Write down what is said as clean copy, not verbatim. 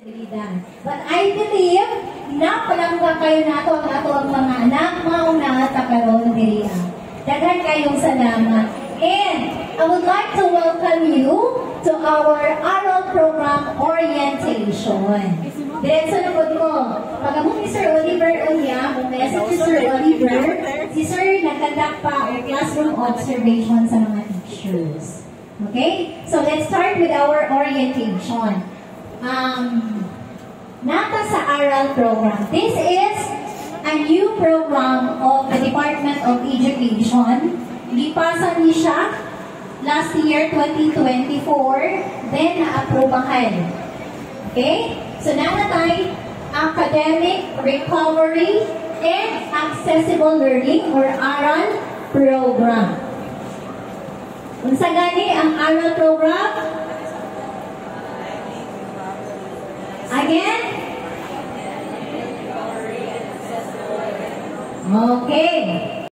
But I believe na palangga kayo nato ang ato ang mga anak mauna sa karon diri. Daghan kayong salamat. And I would like to welcome you to our oral program orientation. Diretso na po ko. Pag-among ni Sir Oliver Unya, kung message si Sir Oliver, si Sir nagkandak pa o classroom observation sa mga teachers. Okay? So let's start with our orientation. Nata sa ARAL program. This is a new program of the Department of Education. Gipasa ni siya last year, 2024, then na-aprobahan. Okay? So nanatay Academic Recovery and Accessible Learning or ARAL program. Unsa gani ang ARAL program? Again? Okay.